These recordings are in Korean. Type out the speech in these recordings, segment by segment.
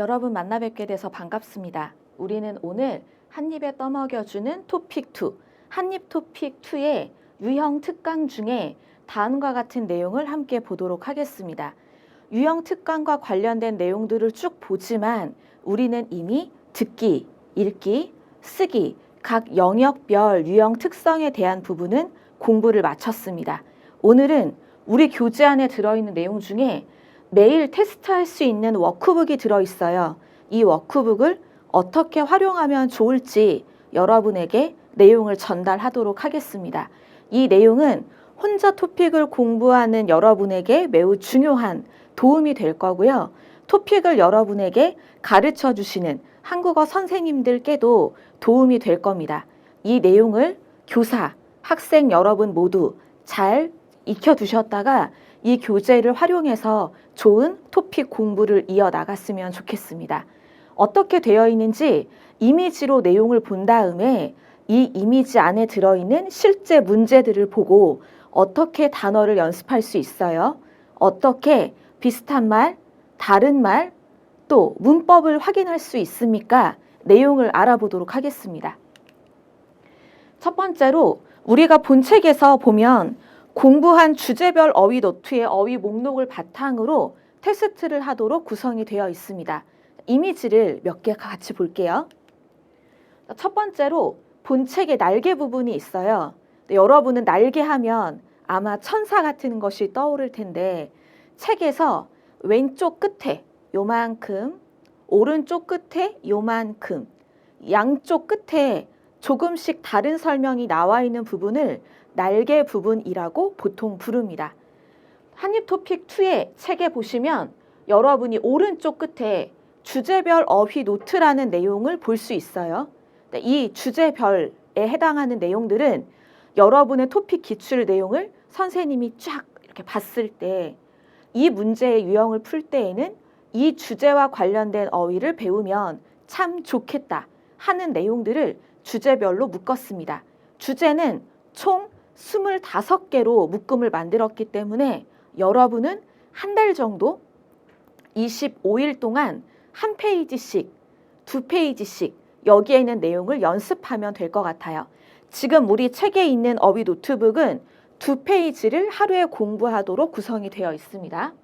여러분 만나 뵙게 돼서 반갑습니다. 우리는 오늘 한입에 떠먹여주는 토픽2, 한입 토픽2의 유형 특강 중에 다음과 같은 내용을 함께 보도록 하겠습니다. 유형 특강과 관련된 내용들을 쭉 보지만 우리는 이미 듣기, 읽기, 쓰기, 각 영역별 유형 특성에 대한 부분은 공부를 마쳤습니다. 오늘은 우리 교재 안에 들어있는 내용 중에 매일 테스트할 수 있는 워크북이 들어있어요. 이 워크북을 어떻게 활용하면 좋을지 여러분에게 내용을 전달하도록 하겠습니다. 이 내용은 혼자 토픽을 공부하는 여러분에게 매우 중요한 도움이 될 거고요. 토픽을 여러분에게 가르쳐 주시는 한국어 선생님들께도 도움이 될 겁니다. 이 내용을 교사, 학생 여러분 모두 잘 익혀두셨다가 이 교재를 활용해서 좋은 토픽 공부를 이어나갔으면 좋겠습니다. 어떻게 되어 있는지 이미지로 내용을 본 다음에 이 이미지 안에 들어있는 실제 문제들을 보고 어떻게 단어를 연습할 수 있어요? 어떻게 비슷한 말, 다른 말, 또 문법을 확인할 수 있습니까? 내용을 알아보도록 하겠습니다. 첫 번째로 우리가 본책에서 보면 공부한 주제별 어휘 노트의 어휘 목록을 바탕으로 테스트를 하도록 구성이 되어 있습니다. 이미지를 몇 개 같이 볼게요. 첫 번째로 본책의 날개 부분이 있어요. 여러분은 날개 하면 아마 천사 같은 것이 떠오를 텐데 책에서 왼쪽 끝에 요만큼, 오른쪽 끝에 요만큼, 양쪽 끝에 조금씩 다른 설명이 나와 있는 부분을 날개 부분이라고 보통 부릅니다. 한입 토픽 2의 책에 보시면 여러분이 오른쪽 끝에 주제별 어휘 노트라는 내용을 볼 수 있어요. 이 주제별에 해당하는 내용들은 여러분의 토픽 기출 내용을 선생님이 쫙 이렇게 봤을 때 이 문제의 유형을 풀 때에는 이 주제와 관련된 어휘를 배우면 참 좋겠다 하는 내용들을 주제별로 묶었습니다. 주제는 총 25개로 묶음을 만들었기 때문에 여러분은 한 달 정도 25일 동안 한 페이지씩, 두 페이지씩 여기에 있는 내용을 연습하면 될 것 같아요. 지금 우리 책에 있는 어휘 노트북은 두 페이지를 하루에 공부하도록 구성이 되어 있습니다.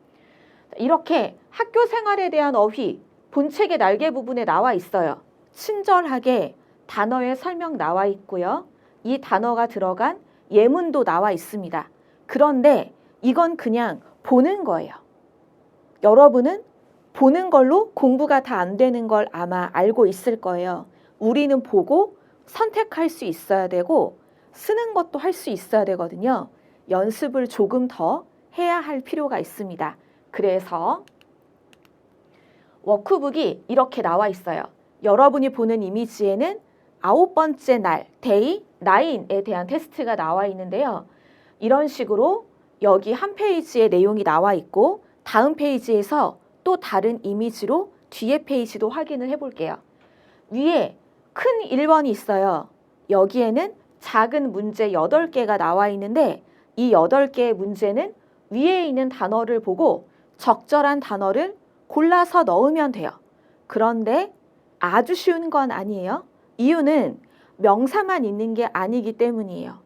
이렇게 학교 생활에 대한 어휘, 본책의 날개 부분에 나와 있어요. 친절하게 단어의 설명 나와 있고요. 이 단어가 들어간 예문도 나와 있습니다. 그런데 이건 그냥 보는 거예요. 여러분은 보는 걸로 공부가 다 안 되는 걸 아마 알고 있을 거예요. 우리는 보고 선택할 수 있어야 되고 쓰는 것도 할 수 있어야 되거든요. 연습을 조금 더 해야 할 필요가 있습니다. 그래서 워크북이 이렇게 나와 있어요. 여러분이 보는 이미지에는 9번째 날, 데이 9에 대한 테스트가 나와 있는데요. 이런 식으로 여기 한 페이지에 내용이 나와 있고 다음 페이지에서 또 다른 이미지로 뒤에 페이지도 확인을 해볼게요. 위에 큰 1번이 있어요. 여기에는 작은 문제 8개가 나와 있는데 이 8개의 문제는 위에 있는 단어를 보고 적절한 단어를 골라서 넣으면 돼요. 그런데 아주 쉬운 건 아니에요. 이유는 명사만 있는 게 아니기 때문이에요.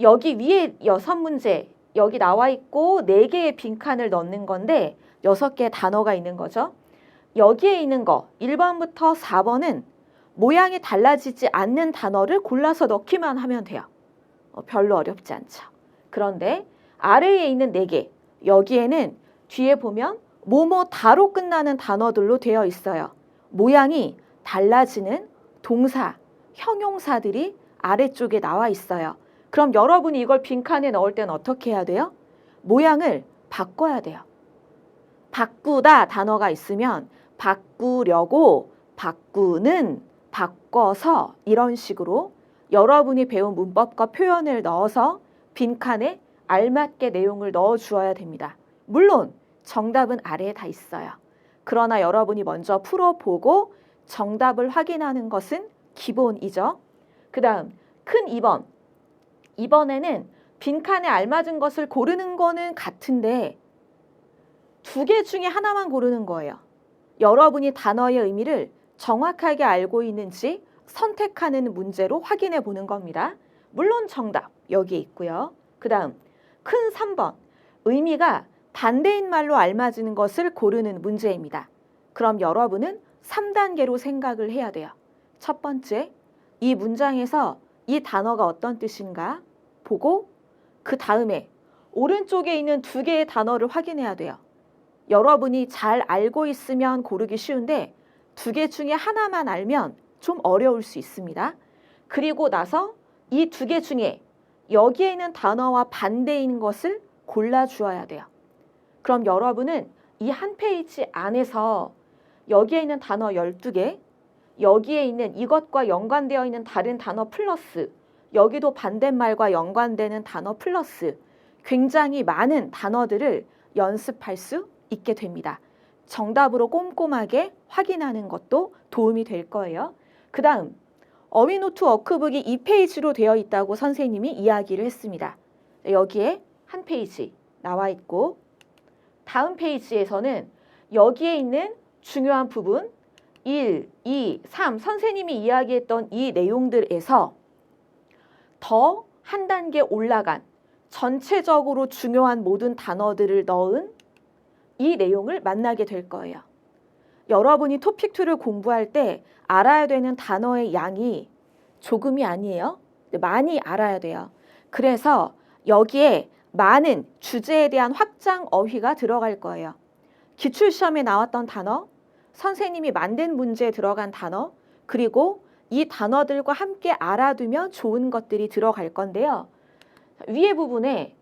여기 위에 6문제 여기 나와 있고 4개의 빈칸을 넣는 건데 6개의 단어가 있는 거죠. 여기에 있는 거 1번부터 4번은 모양이 달라지지 않는 단어를 골라서 넣기만 하면 돼요. 별로 어렵지 않죠. 그런데 아래에 있는 4개 여기에는 뒤에 보면 뭐뭐다로 끝나는 단어들로 되어 있어요. 모양이 달라지는 동사, 형용사들이 아래쪽에 나와 있어요. 그럼 여러분이 이걸 빈칸에 넣을 때는 어떻게 해야 돼요? 모양을 바꿔야 돼요. 바꾸다 단어가 있으면 바꾸려고, 바꾸는, 바꿔서 이런 식으로 여러분이 배운 문법과 표현을 넣어서 빈칸에 알맞게 내용을 넣어 주어야 됩니다. 물론 정답은 아래에 다 있어요. 그러나 여러분이 먼저 풀어보고 정답을 확인하는 것은 기본이죠. 그 다음 큰 2번. 이번에는 빈칸에 알맞은 것을 고르는 거는 같은데 2개 중에 하나만 고르는 거예요. 여러분이 단어의 의미를 정확하게 알고 있는지 선택하는 문제로 확인해 보는 겁니다. 물론 정답 여기에 있고요. 그 다음 큰 3번 의미가 반대인 말로 알맞은 것을 고르는 문제입니다. 그럼 여러분은 3단계로 생각을 해야 돼요. 첫 번째, 이 문장에서 이 단어가 어떤 뜻인가 보고 그 다음에 오른쪽에 있는 2개의 단어를 확인해야 돼요. 여러분이 잘 알고 있으면 고르기 쉬운데 2개 중에 하나만 알면 좀 어려울 수 있습니다. 그리고 나서 이 2개 중에 여기에 있는 단어와 반대인 것을 골라주어야 돼요. 그럼 여러분은 이 한 페이지 안에서 여기에 있는 단어 12개, 여기에 있는 이것과 연관되어 있는 다른 단어 플러스 여기도 반대말과 연관되는 단어 플러스 굉장히 많은 단어들을 연습할 수 있게 됩니다. 정답으로 꼼꼼하게 확인하는 것도 도움이 될 거예요. 그 다음 어휘노트 워크북이 2페이지로 되어 있다고 선생님이 이야기를 했습니다. 여기에 한 페이지 나와 있고 다음 페이지에서는 여기에 있는 중요한 부분 1, 2, 3 선생님이 이야기했던 이 내용들에서 더 한 단계 올라간 전체적으로 중요한 모든 단어들을 넣은 이 내용을 만나게 될 거예요. 여러분이 토픽2를 공부할 때 알아야 되는 단어의 양이 조금이 아니에요. 많이 알아야 돼요. 그래서 여기에 많은 주제에 대한 확장 어휘가 들어갈 거예요. 기출시험에 나왔던 단어, 선생님이 만든 문제에 들어간 단어, 그리고 이 단어들과 함께 알아두면 좋은 것들이 들어갈 건데요. 위에 부분에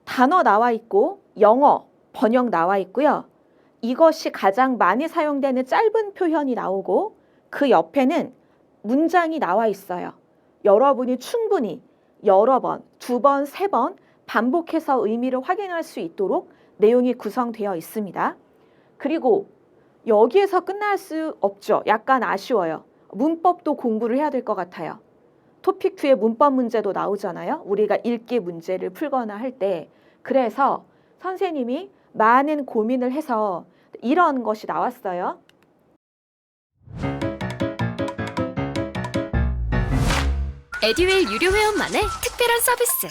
단어 나와 있고 영어, 번역 나와 있고요. 이것이 가장 많이 사용되는 짧은 표현이 나오고 그 옆에는 문장이 나와 있어요. 여러분이 충분히 여러 번, 2번, 3번 반복해서 의미를 확인할 수 있도록 내용이 구성되어 있습니다. 그리고 여기에서 끝날 수 없죠. 약간 아쉬워요. 문법도 공부를 해야 될 것 같아요. 토픽2의 문법 문제도 나오잖아요. 우리가 읽기 문제를 풀거나 할 때. 그래서 선생님이 많은 고민을 해서 이런 것이 나왔어요. 에듀윌 유료 회원만의 특별한 서비스.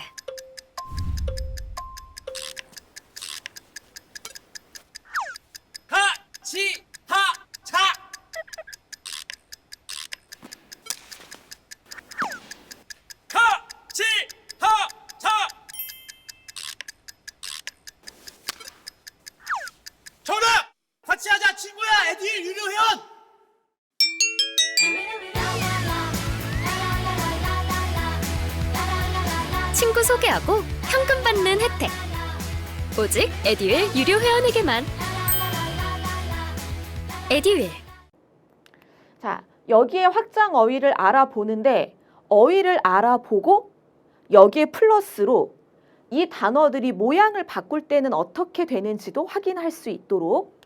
같이 하자. 같이 하자. 정답! 같이 하자 친구야. 에듀윌 유료 회원. 친구 소개하고 현금 받는 혜택. 오직 에듀윌 유료 회원에게만. 에듀윌. 자, 여기에 확장 어휘를 알아보는데 어휘를 알아보고 여기에 플러스로 이 단어들이 모양을 바꿀 때는 어떻게 되는지도 확인할 수 있도록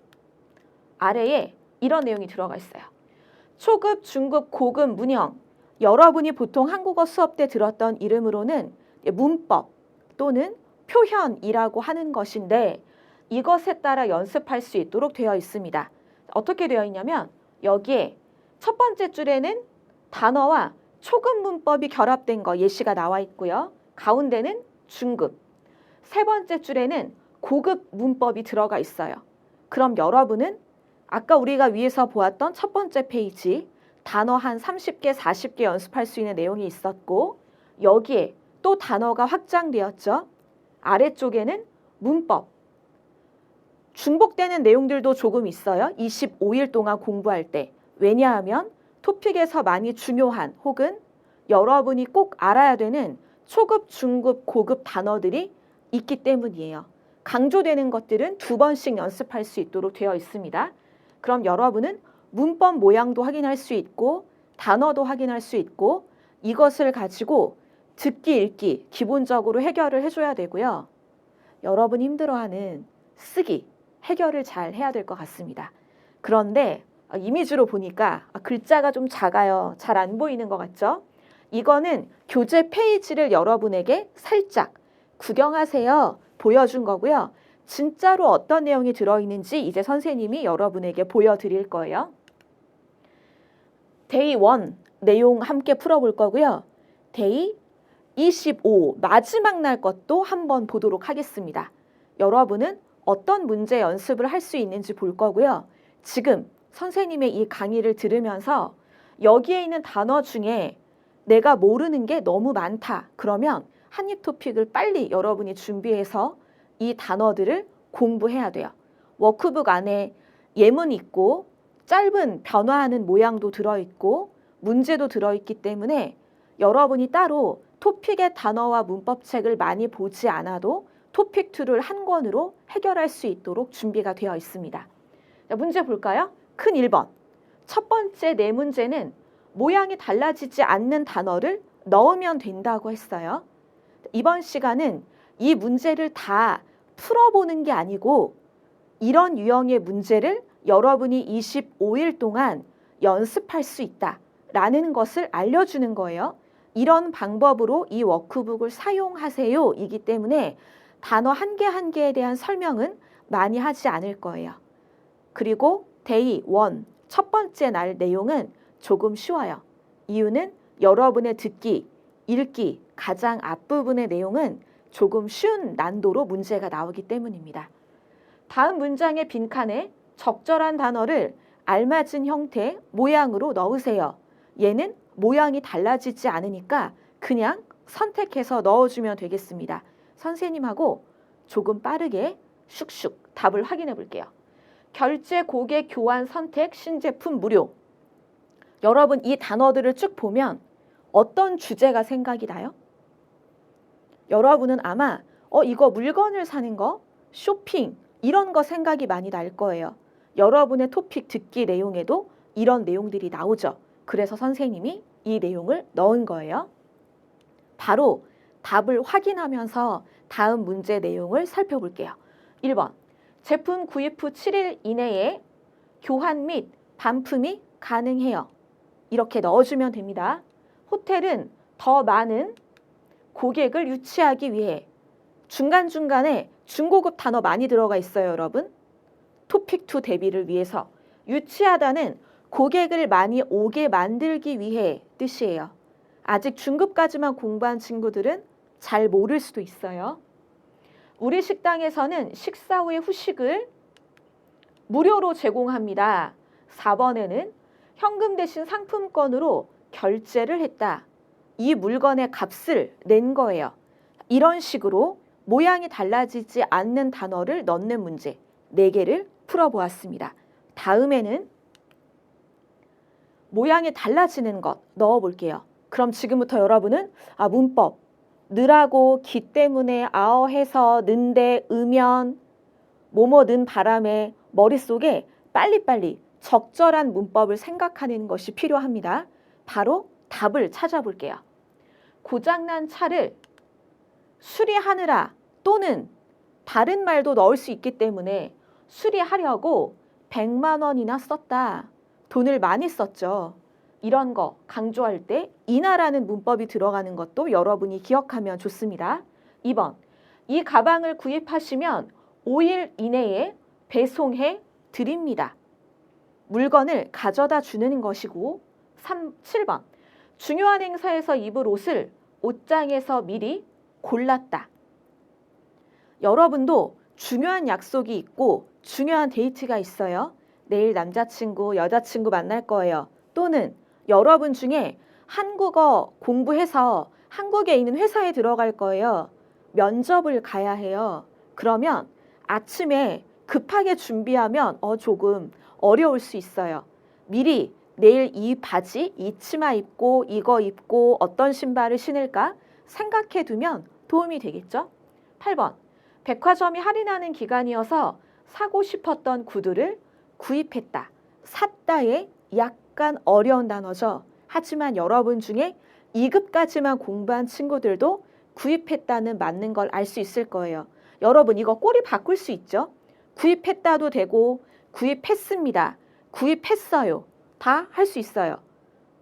아래에 이런 내용이 들어가 있어요. 초급, 중급, 고급, 문형. 여러분이 보통 한국어 수업 때 들었던 이름으로는 문법 또는 표현이라고 하는 것인데 이것에 따라 연습할 수 있도록 되어 있습니다. 어떻게 되어 있냐면 여기에 첫 번째 줄에는 단어와 초급 문법이 결합된 거 예시가 나와 있고요. 가운데는 중급, 세 번째 줄에는 고급 문법이 들어가 있어요. 그럼 여러분은 아까 우리가 위에서 보았던 첫 번째 페이지 단어 한 30개, 40개 연습할 수 있는 내용이 있었고 여기에 또 단어가 확장되었죠. 아래쪽에는 문법, 중복되는 내용들도 조금 있어요. 25일 동안 공부할 때. 왜냐하면 토픽에서 많이 중요한 혹은 여러분이 꼭 알아야 되는 초급, 중급, 고급 단어들이 있기 때문이에요. 강조되는 것들은 2번씩 연습할 수 있도록 되어 있습니다. 그럼 여러분은 문법 모양도 확인할 수 있고 단어도 확인할 수 있고 이것을 가지고 듣기, 읽기 기본적으로 해결을 해줘야 되고요. 여러분이 힘들어하는 쓰기, 해결을 잘 해야 될 것 같습니다. 그런데 이미지로 보니까 글자가 좀 작아요. 잘 안 보이는 것 같죠? 이거는 교재 페이지를 여러분에게 살짝 구경하세요. 보여준 거고요. 진짜로 어떤 내용이 들어있는지 이제 선생님이 여러분에게 보여드릴 거예요. 데이 1 내용 함께 풀어볼 거고요. 데이 25 마지막 날 것도 한번 보도록 하겠습니다. 여러분은 어떤 문제 연습을 할 수 있는지 볼 거고요. 지금 선생님의 이 강의를 들으면서 여기에 있는 단어 중에 내가 모르는 게 너무 많다. 그러면 한입 토픽을 빨리 여러분이 준비해서 이 단어들을 공부해야 돼요. 워크북 안에 예문 있고 짧은 변화하는 모양도 들어있고 문제도 들어있기 때문에 여러분이 따로 토픽의 단어와 문법책을 많이 보지 않아도 토픽2를 한 권으로 해결할 수 있도록 준비가 되어 있습니다. 자, 문제 볼까요? 큰 1번. 첫 번째 네 문제는 모양이 달라지지 않는 단어를 넣으면 된다고 했어요. 이번 시간은 이 문제를 다 풀어보는 게 아니고 이런 유형의 문제를 여러분이 25일 동안 연습할 수 있다라는 것을 알려주는 거예요. 이런 방법으로 이 워크북을 사용하세요 이기 때문에 단어 한 개 한 개에 대한 설명은 많이 하지 않을 거예요. 그리고 데이 1 첫 번째 날 내용은 조금 쉬워요. 이유는 여러분의 듣기, 읽기 가장 앞부분의 내용은 조금 쉬운 난도로 문제가 나오기 때문입니다. 다음 문장의 빈칸에 적절한 단어를 알맞은 형태, 모양으로 넣으세요. 얘는 모양이 달라지지 않으니까 그냥 선택해서 넣어주면 되겠습니다. 선생님하고 조금 빠르게 슉슉 답을 확인해 볼게요. 결제, 고객, 교환, 선택, 신제품, 무료. 여러분 이 단어들을 쭉 보면 어떤 주제가 생각이 나요? 여러분은 아마 이거 물건을 사는 거, 쇼핑 이런 거 생각이 많이 날 거예요. 여러분의 토픽 듣기 내용에도 이런 내용들이 나오죠. 그래서 선생님이 이 내용을 넣은 거예요. 바로 답을 확인하면서 다음 문제 내용을 살펴볼게요. 1번. 제품 구입 후 7일 이내에 교환 및 반품이 가능해요. 이렇게 넣어주면 됩니다. 호텔은 더 많은 고객을 유치하기 위해 중간중간에 중고급 단어 많이 들어가 있어요, 여러분. 토픽2 대비를 위해서 유치하다는 고객을 많이 오게 만들기 위해 뜻이에요. 아직 중급까지만 공부한 친구들은 잘 모를 수도 있어요. 우리 식당에서는 식사 후에 후식을 무료로 제공합니다. 4번에는 현금 대신 상품권으로 결제를 했다. 이 물건의 값을 낸 거예요. 이런 식으로 모양이 달라지지 않는 단어를 넣는 문제 4개를 풀어보았습니다. 다음에는 모양이 달라지는 것 넣어볼게요. 그럼 지금부터 여러분은 문법 느라고 기 때문에 아어해서 는데 으면 뭐뭐 는 바람에 머릿속에 빨리빨리 적절한 문법을 생각하는 것이 필요합니다. 바로 답을 찾아볼게요. 고장난 차를 수리하느라 또는 다른 말도 넣을 수 있기 때문에 수리하려고 100만 원이나 썼다. 돈을 많이 썼죠. 이런 거 강조할 때 이나라는 문법이 들어가는 것도 여러분이 기억하면 좋습니다. 2번. 이 가방을 구입하시면 5일 이내에 배송해 드립니다. 물건을 가져다 주는 것이고 7번. 중요한 행사에서 입을 옷을 옷장에서 미리 골랐다. 여러분도 중요한 약속이 있고 중요한 데이트가 있어요. 내일 남자친구, 여자친구 만날 거예요. 또는 여러분 중에 한국어 공부해서 한국에 있는 회사에 들어갈 거예요. 면접을 가야 해요. 그러면 아침에 급하게 준비하면 조금 어려울 수 있어요. 미리 내일 이 바지, 이 치마 입고 이거 입고 어떤 신발을 신을까 생각해 두면 도움이 되겠죠? 8번. 백화점이 할인하는 기간이어서 사고 싶었던 구두를 구입했다. 샀다에 약간 어려운 단어죠. 하지만 여러분 중에 2급까지만 공부한 친구들도 구입했다는 맞는 걸 알 수 있을 거예요. 여러분 이거 꼬리 바꿀 수 있죠? 구입했다도 되고 구입했습니다. 구입했어요. 다 할 수 있어요.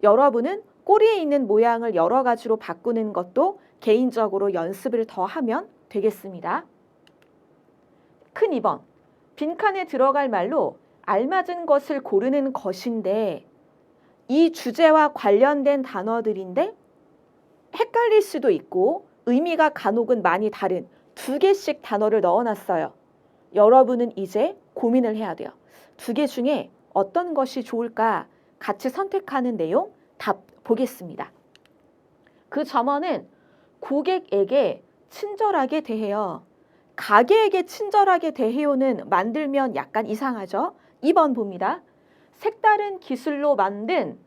여러분은 꼬리에 있는 모양을 여러 가지로 바꾸는 것도 개인적으로 연습을 더 하면 되겠습니다. 큰 2번. 빈칸에 들어갈 말로 알맞은 것을 고르는 것인데 이 주제와 관련된 단어들인데 헷갈릴 수도 있고 의미가 간혹은 많이 다른 2개씩 단어를 넣어놨어요. 여러분은 이제 고민을 해야 돼요. 2개 중에 어떤 것이 좋을까 같이 선택하는 내용 답 보겠습니다. 그 점원은 고객에게 친절하게 대해요. 가게에게 친절하게 대해요는 만들면 약간 이상하죠? 2번 봅니다. 색다른 기술로 만든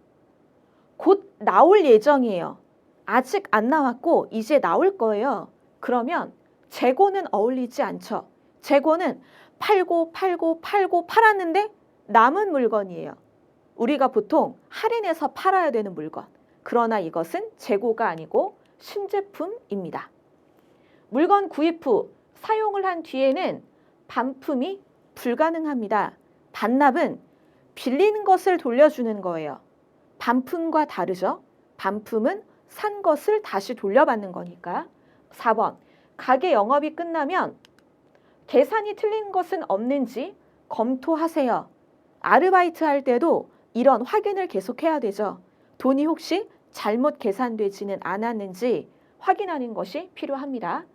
곧 나올 예정이에요. 아직 안 나왔고 이제 나올 거예요. 그러면 재고는 어울리지 않죠. 재고는 팔고 팔았는데 남은 물건이에요. 우리가 보통 할인해서 팔아야 되는 물건. 그러나 이것은 재고가 아니고 신제품입니다. 물건 구입 후 사용을 한 뒤에는 반품이 불가능합니다. 반납은 빌리는 것을 돌려주는 거예요. 반품과 다르죠? 반품은 산 것을 다시 돌려받는 거니까. 4번. 가게 영업이 끝나면 계산이 틀린 것은 없는지 검토하세요. 아르바이트 할 때도 이런 확인을 계속해야 되죠. 돈이 혹시 잘못 계산되지는 않았는지 확인하는 것이 필요합니다.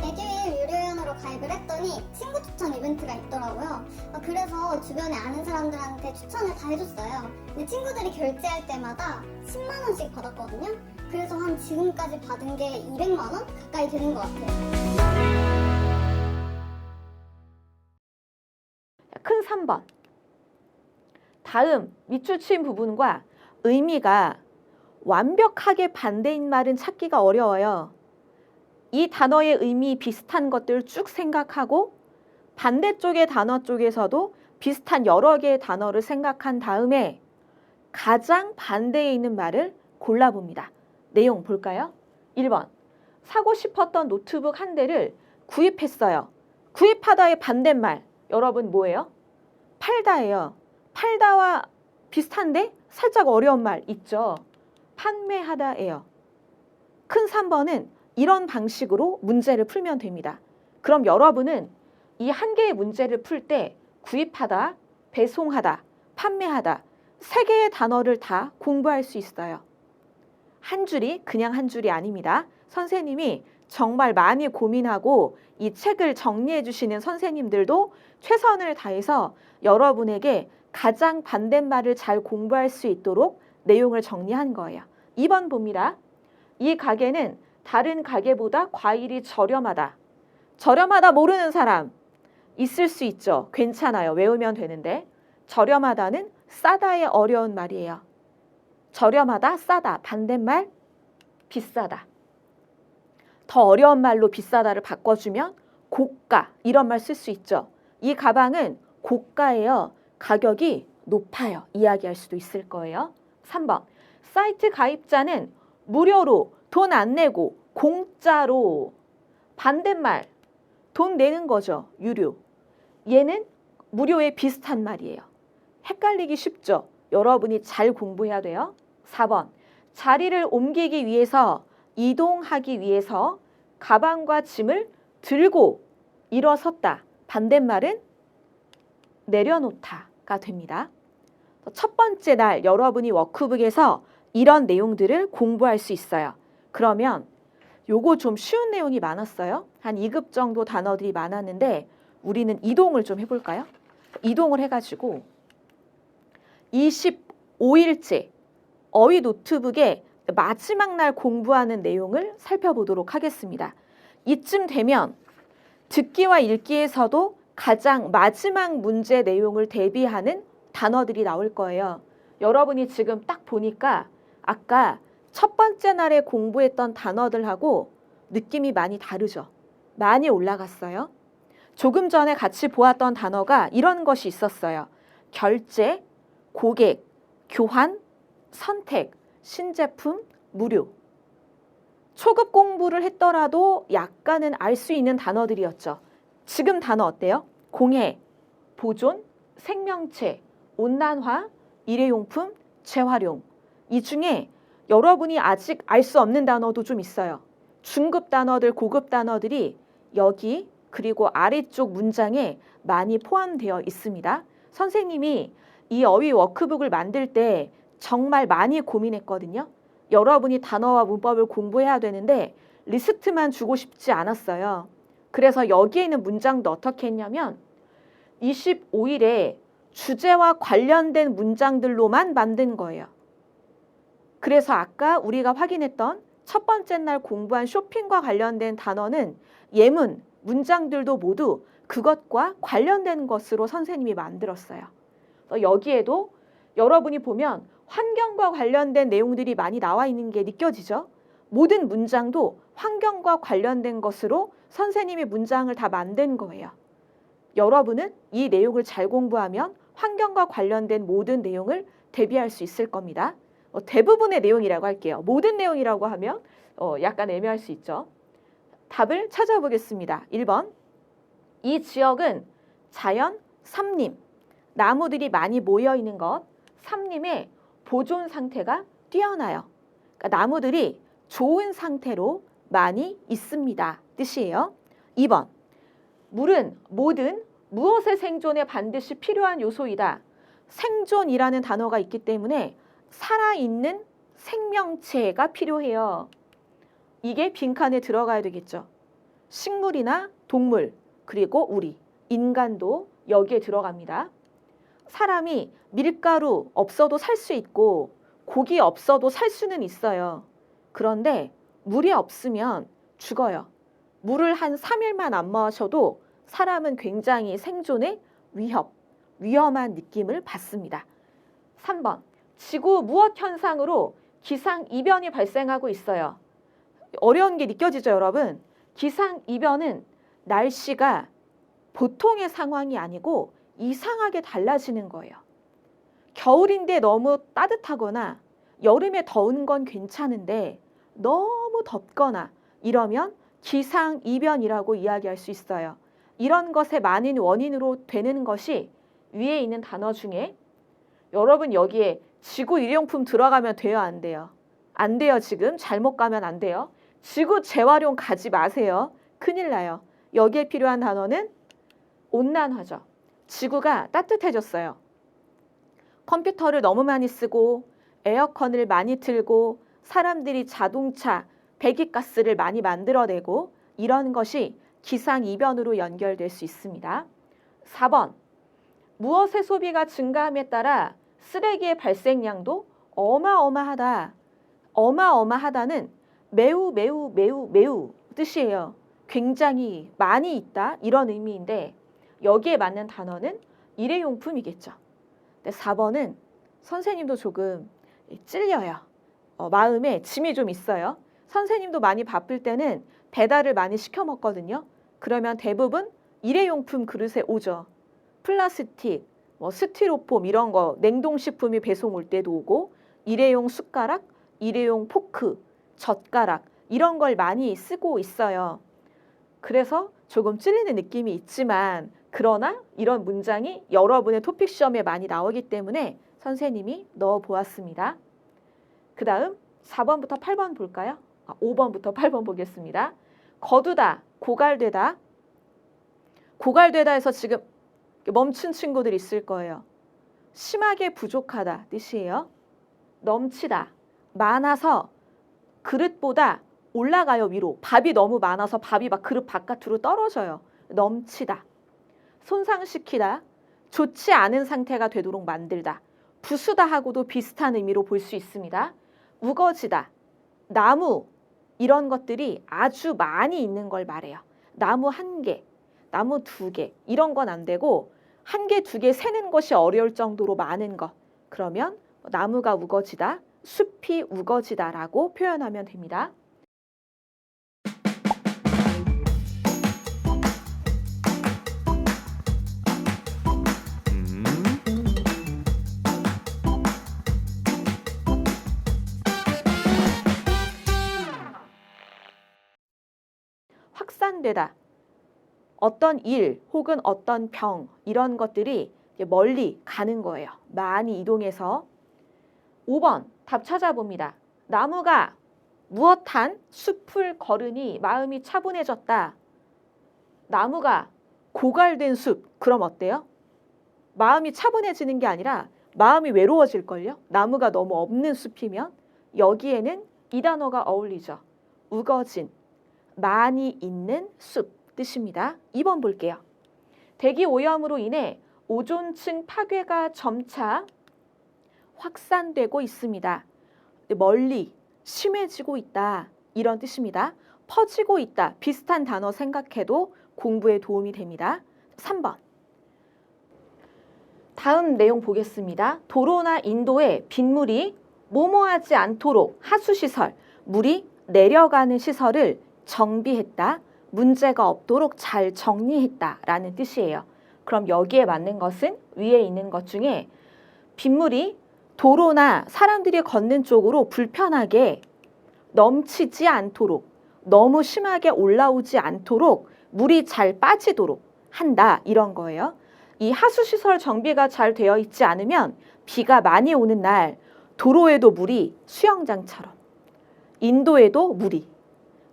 에듀윌 유료회원으로 가입을 했더니 친구 추천 이벤트가 있더라고요. 그래서 주변에 아는 사람들한테 추천을 다 해줬어요. 근데 친구들이 결제할 때마다 10만 원씩 받았거든요. 그래서 한 지금까지 받은 게 200만 원 가까이 되는 것 같아요. 큰 3번. 다음 밑줄친 부분과 의미가 완벽하게 반대인 말은 찾기가 어려워요. 이 단어의 의미 비슷한 것들 쭉 생각하고 반대쪽의 단어 쪽에서도 비슷한 여러 개의 단어를 생각한 다음에 가장 반대에 있는 말을 골라봅니다. 내용 볼까요? 1번. 사고 싶었던 노트북 한 대를 구입했어요. 구입하다의 반대말 여러분 뭐예요? 팔다예요. 팔다와 비슷한데 살짝 어려운 말 있죠. 판매하다예요. 큰 3번은 이런 방식으로 문제를 풀면 됩니다. 그럼 여러분은 이 한 개의 문제를 풀 때 구입하다, 배송하다, 판매하다 3개의 단어를 다 공부할 수 있어요. 한 줄이 그냥 한 줄이 아닙니다. 선생님이 정말 많이 고민하고 이 책을 정리해 주시는 선생님들도 최선을 다해서 여러분에게 가장 반대말을 잘 공부할 수 있도록 내용을 정리한 거예요. 2번 봅니다. 이 가게는 다른 가게보다 과일이 저렴하다. 저렴하다 모르는 사람 있을 수 있죠. 괜찮아요. 외우면 되는데 저렴하다는 싸다의 어려운 말이에요. 저렴하다, 싸다. 반대말 비싸다. 더 어려운 말로 비싸다를 바꿔주면 고가 이런 말 쓸 수 있죠. 이 가방은 고가예요. 가격이 높아요. 이야기할 수도 있을 거예요. 3번. 사이트 가입자는 무료로 돈 안 내고 공짜로. 반대말 돈 내는 거죠. 유료. 얘는 무료에 비슷한 말이에요. 헷갈리기 쉽죠. 여러분이 잘 공부해야 돼요. 4번. 자리를 옮기기 위해서 이동하기 위해서 가방과 짐을 들고 일어섰다. 반대말은 내려놓다가 됩니다. 첫 번째 날 여러분이 워크북에서 이런 내용들을 공부할 수 있어요. 그러면 요거 좀 쉬운 내용이 많았어요. 한 2급 정도 단어들이 많았는데 우리는 이동을 좀 해볼까요? 이동을 해가지고 25일째 어휘 노트북의 마지막 날 공부하는 내용을 살펴보도록 하겠습니다. 이쯤 되면 듣기와 읽기에서도 가장 마지막 문제 내용을 대비하는 단어들이 나올 거예요. 여러분이 지금 딱 보니까 아까 첫 번째 날에 공부했던 단어들하고 느낌이 많이 다르죠. 많이 올라갔어요. 조금 전에 같이 보았던 단어가 이런 것이 있었어요. 결제, 고객, 교환, 선택, 신제품, 무료. 초급 공부를 했더라도 약간은 알 수 있는 단어들이었죠. 지금 단어 어때요? 공해, 보존, 생명체, 온난화, 일회용품, 재활용. 이 중에 여러분이 아직 알 수 없는 단어도 좀 있어요. 중급 단어들, 고급 단어들이 여기 그리고 아래쪽 문장에 많이 포함되어 있습니다. 선생님이 이 어휘 워크북을 만들 때 정말 많이 고민했거든요. 여러분이 단어와 문법을 공부해야 되는데 리스트만 주고 싶지 않았어요. 그래서 여기에 있는 문장도 어떻게 했냐면 25일에 주제와 관련된 문장들로만 만든 거예요. 그래서 아까 우리가 확인했던 첫 번째 날 공부한 쇼핑과 관련된 단어는 예문, 문장들도 모두 그것과 관련된 것으로 선생님이 만들었어요. 여기에도 여러분이 보면 환경과 관련된 내용들이 많이 나와 있는 게 느껴지죠? 모든 문장도 환경과 관련된 것으로 선생님이 문장을 다 만든 거예요. 여러분은 이 내용을 잘 공부하면 환경과 관련된 모든 내용을 대비할 수 있을 겁니다. 대부분의 내용이라고 할게요. 모든 내용이라고 하면 약간 애매할 수 있죠. 답을 찾아보겠습니다. 1번. 이 지역은 자연, 삼림, 나무들이 많이 모여 있는 것, 삼림의 보존 상태가 뛰어나요. 그러니까 나무들이 좋은 상태로 많이 있습니다. 뜻이에요. 2번. 물은 뭐든 무엇의 생존에 반드시 필요한 요소이다. 생존이라는 단어가 있기 때문에 살아있는 생명체가 필요해요. 이게 빈칸에 들어가야 되겠죠. 식물이나 동물, 그리고 우리, 인간도 여기에 들어갑니다. 사람이 밀가루 없어도 살 수 있고 고기 없어도 살 수는 있어요. 그런데 물이 없으면 죽어요. 물을 한 3일만 안 마셔도 사람은 굉장히 생존에 위험한 느낌을 받습니다. 3번. 지구 무엇 현상으로 기상이변이 발생하고 있어요. 어려운 게 느껴지죠, 여러분? 기상이변은 날씨가 보통의 상황이 아니고 이상하게 달라지는 거예요. 겨울인데 너무 따뜻하거나 여름에 더운 건 괜찮은데 너무 덥거나 이러면 기상이변이라고 이야기할 수 있어요. 이런 것의 많은 원인으로 되는 것이 위에 있는 단어 중에 여러분 여기에 지구 일용품 들어가면 돼요, 안 돼요? 안 돼요, 지금. 잘못 가면 안 돼요. 지구 재활용 가지 마세요. 큰일 나요. 여기에 필요한 단어는 온난화죠. 지구가 따뜻해졌어요. 컴퓨터를 너무 많이 쓰고 에어컨을 많이 틀고 사람들이 자동차, 배기가스를 많이 만들어내고 이런 것이 기상이변으로 연결될 수 있습니다. 4번. 무엇의 소비가 증가함에 따라 쓰레기의 발생량도 어마어마하다. 어마어마하다는 매우 뜻이에요. 굉장히 많이 있다 이런 의미인데 여기에 맞는 단어는 일회용품이겠죠. 근데 4번은 선생님도 조금 찔려요. 마음에 짐이 좀 있어요. 선생님도 많이 바쁠 때는 배달을 많이 시켜 먹거든요. 그러면 대부분 일회용품 그릇에 오죠. 플라스틱, 스티로폼 이런 거 냉동식품이 배송 올 때도 오고 일회용 숟가락, 일회용 포크, 젓가락 이런 걸 많이 쓰고 있어요. 그래서 조금 찔리는 느낌이 있지만 그러나 이런 문장이 여러분의 토픽 시험에 많이 나오기 때문에 선생님이 넣어보았습니다. 그 다음 4번부터 8번 볼까요? 5번부터 8번 보겠습니다. 거두다, 고갈되다. 고갈되다 해서 지금 멈춘 친구들 있을 거예요. 심하게 부족하다 뜻이에요. 넘치다, 많아서 그릇보다 올라가요 위로. 밥이 너무 많아서 밥이 막 그릇 바깥으로 떨어져요. 넘치다. 손상시키다, 좋지 않은 상태가 되도록 만들다. 부수다 하고도 비슷한 의미로 볼 수 있습니다. 우거지다, 나무 이런 것들이 아주 많이 있는 걸 말해요. 나무 1개, 나무 2개 이런 건 안 되고 1개, 2개 세는 것이 어려울 정도로 많은 것. 그러면 나무가 우거지다, 숲이 우거지다라고 표현하면 됩니다. 확산되다. 어떤 일 혹은 어떤 병 이런 것들이 멀리 가는 거예요. 많이 이동해서. 5번 답 찾아봅니다. 나무가 무엇한 숲을 걸으니 마음이 차분해졌다. 나무가 고갈된 숲. 그럼 어때요? 마음이 차분해지는 게 아니라 마음이 외로워질걸요? 나무가 너무 없는 숲이면. 여기에는 이 단어가 어울리죠. 우거진, 많이 있는 숲 뜻입니다. 2번 볼게요. 대기 오염으로 인해 오존층 파괴가 점차 확산되고 있습니다. 멀리 심해지고 있다. 이런 뜻입니다. 퍼지고 있다. 비슷한 단어 생각해도 공부에 도움이 됩니다. 3번. 다음 내용 보겠습니다. 도로나 인도에 빗물이 모모하지 않도록 하수시설, 물이 내려가는 시설을 정비했다. 문제가 없도록 잘 정리했다라는 뜻이에요. 그럼 여기에 맞는 것은 위에 있는 것 중에 빗물이 도로나 사람들이 걷는 쪽으로 불편하게 넘치지 않도록, 너무 심하게 올라오지 않도록 물이 잘 빠지도록 한다. 이런 거예요. 이 하수시설 정비가 잘 되어 있지 않으면 비가 많이 오는 날 도로에도 물이 수영장처럼, 인도에도 물이,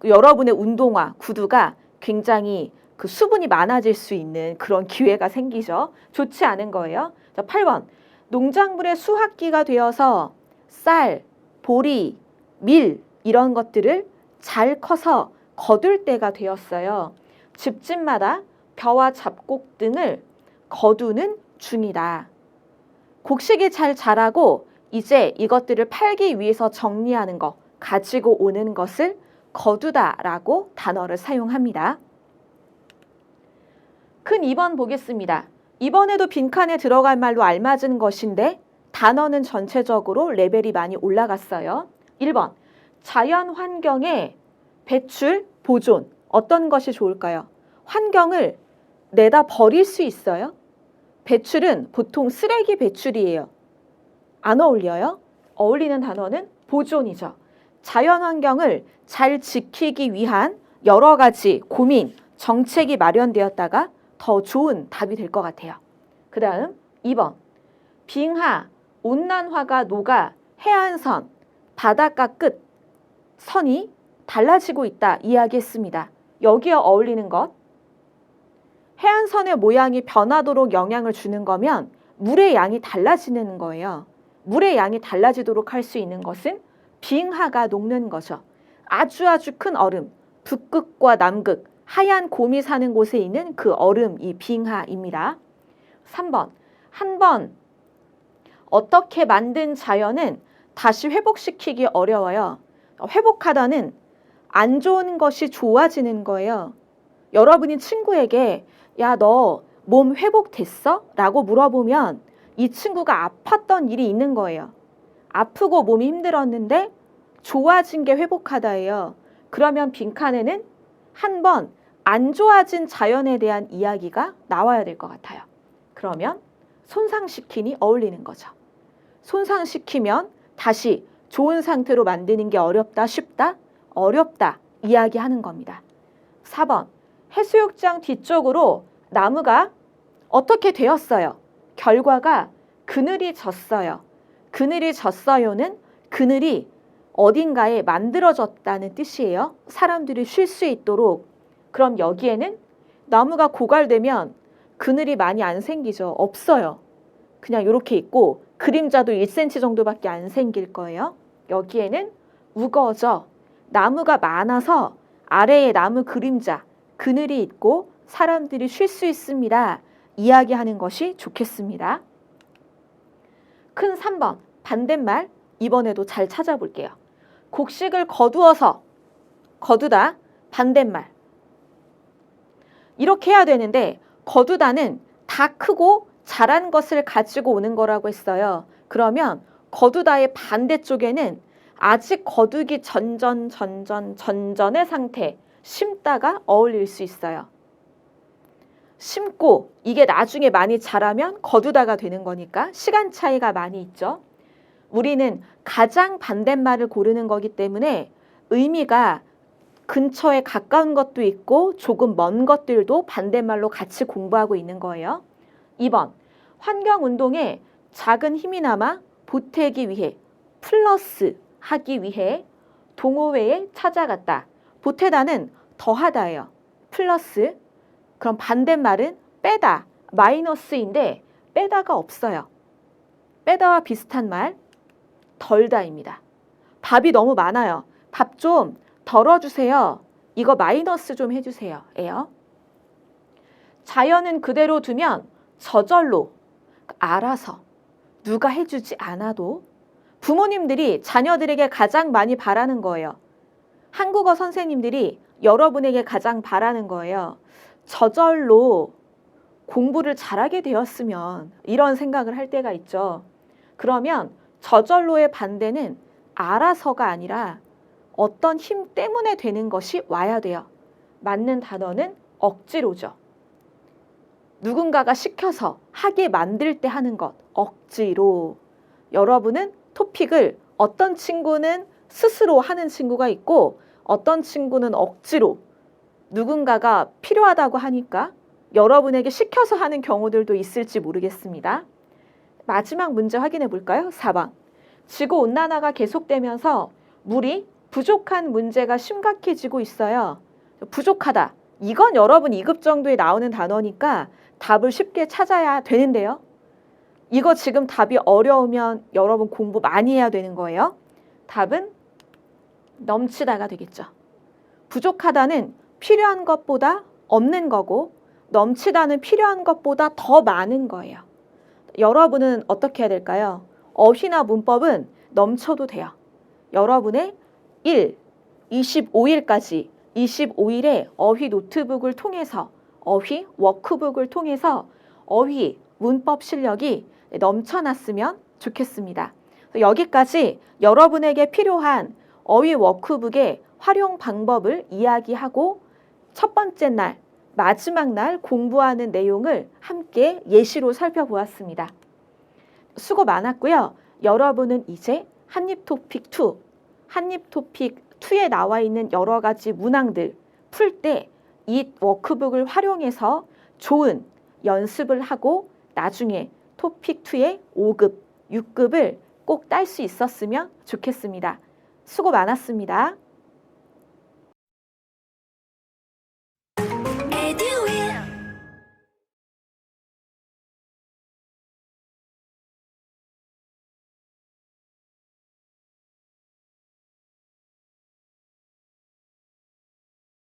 여러분의 운동화, 구두가 굉장히 그 수분이 많아질 수 있는 그런 기회가 생기죠. 좋지 않은 거예요. 자, 8번. 농작물의 수확기가 되어서 쌀, 보리, 밀 이런 것들을 잘 커서 거둘 때가 되었어요. 집집마다 벼와 잡곡 등을 거두는 중이다. 곡식이 잘 자라고 이제 이것들을 팔기 위해서 정리하는 것, 가지고 오는 것을 거두다라고 단어를 사용합니다. 큰 2번 보겠습니다. 이번에도 빈칸에 들어갈 말로 알맞은 것인데 단어는 전체적으로 레벨이 많이 올라갔어요. 1번. 자연 환경의 배출, 보존. 어떤 것이 좋을까요? 환경을 내다 버릴 수 있어요? 배출은 보통 쓰레기 배출이에요. 안 어울려요? 어울리는 단어는 보존이죠. 자연 환경을 잘 지키기 위한 여러 가지 고민, 정책이 마련되었다가 더 좋은 답이 될 것 같아요. 그 다음 2번. 빙하, 온난화가 녹아 해안선, 바닷가 끝 선이 달라지고 있다 이야기했습니다. 여기에 어울리는 것, 해안선의 모양이 변하도록 영향을 주는 거면 물의 양이 달라지는 거예요. 물의 양이 달라지도록 할 수 있는 것은 빙하가 녹는 거죠. 아주 큰 얼음, 북극과 남극, 하얀 곰이 사는 곳에 있는 그 얼음, 이 빙하입니다. 3번. 한 번 어떻게 만든 자연은 다시 회복시키기 어려워요. 회복하다는 안 좋은 것이 좋아지는 거예요. 여러분이 친구에게 야, 너 몸 회복됐어? 라고 물어보면 이 친구가 아팠던 일이 있는 거예요. 아프고 몸이 힘들었는데 좋아진 게 회복하다예요. 그러면 빈칸에는 한 번 안 좋아진 자연에 대한 이야기가 나와야 될 것 같아요. 그러면 손상시키니 어울리는 거죠. 손상시키면 다시 좋은 상태로 만드는 게 어렵다, 쉽다? 어렵다 이야기하는 겁니다. 4번. 해수욕장 뒤쪽으로 나무가 어떻게 되었어요? 결과가 그늘이 졌어요. 그늘이 졌어요는 그늘이 어딘가에 만들어졌다는 뜻이에요. 사람들이 쉴 수 있도록. 그럼 여기에는 나무가 고갈되면 그늘이 많이 안 생기죠. 없어요. 그냥 이렇게 있고 그림자도 1cm 정도밖에 안 생길 거예요. 여기에는 우거져, 나무가 많아서 아래에 나무 그림자, 그늘이 있고 사람들이 쉴 수 있습니다. 이야기하는 것이 좋겠습니다. 큰 3번, 반대말 이번에도 잘 찾아볼게요. 곡식을 거두어서, 거두다, 반대말. 이렇게 해야 되는데 거두다는 다 크고 자란 것을 가지고 오는 거라고 했어요. 그러면 거두다의 반대쪽에는 아직 거두기 전전의 상태, 심다가 어울릴 수 있어요. 심고 이게 나중에 많이 자라면 거두다가 되는 거니까 시간 차이가 많이 있죠. 우리는 가장 반대말을 고르는 거기 때문에 의미가 근처에 가까운 것도 있고 조금 먼 것들도 반대말로 같이 공부하고 있는 거예요. 2번. 환경운동에 작은 힘이나마 보태기 위해, 플러스 하기 위해 동호회에 찾아갔다. 보태다는 더하다예요. 플러스. 그럼 반대말은 빼다, 마이너스인데 빼다가 없어요. 빼다와 비슷한 말 덜다입니다. 밥이 너무 많아요. 밥 좀 덜어주세요. 이거 마이너스 좀 해주세요. 예요. 자연은 그대로 두면 저절로, 알아서, 누가 해주지 않아도 부모님들이 자녀들에게 가장 많이 바라는 거예요. 한국어 선생님들이 여러분에게 가장 바라는 거예요. 저절로 공부를 잘하게 되었으면, 이런 생각을 할 때가 있죠. 그러면 저절로의 반대는 알아서가 아니라 어떤 힘 때문에 되는 것이 와야 돼요. 맞는 단어는 억지로죠. 누군가가 시켜서 하게 만들 때 하는 것, 억지로. 여러분은 토픽을 어떤 친구는 스스로 하는 친구가 있고 어떤 친구는 억지로, 누군가가 필요하다고 하니까 여러분에게 시켜서 하는 경우들도 있을지 모르겠습니다. 마지막 문제 확인해 볼까요? 4번. 지구온난화가 계속되면서 물이 부족한 문제가 심각해지고 있어요. 부족하다. 이건 여러분 2급 정도에 나오는 단어니까 답을 쉽게 찾아야 되는데요. 이거 지금 답이 어려우면 여러분 공부 많이 해야 되는 거예요. 답은 넘치다가 되겠죠. 부족하다는 필요한 것보다 없는 거고 넘치다는 필요한 것보다 더 많은 거예요. 여러분은 어떻게 해야 될까요? 어휘나 문법은 넘쳐도 돼요. 여러분의 25일까지 25일에 어휘 노트북을 통해서 어휘 워크북을 통해서 어휘 문법 실력이 넘쳐났으면 좋겠습니다. 여기까지 여러분에게 필요한 어휘 워크북의 활용 방법을 이야기하고 첫 번째 날, 마지막 날 공부하는 내용을 함께 예시로 살펴보았습니다. 수고 많았고요. 여러분은 이제 한입토픽2, 한입토픽2에 나와 있는 여러 가지 문항들 풀 때 이 워크북을 활용해서 좋은 연습을 하고 나중에 토픽2의 5급, 6급을 꼭 딸 수 있었으면 좋겠습니다. 수고 많았습니다.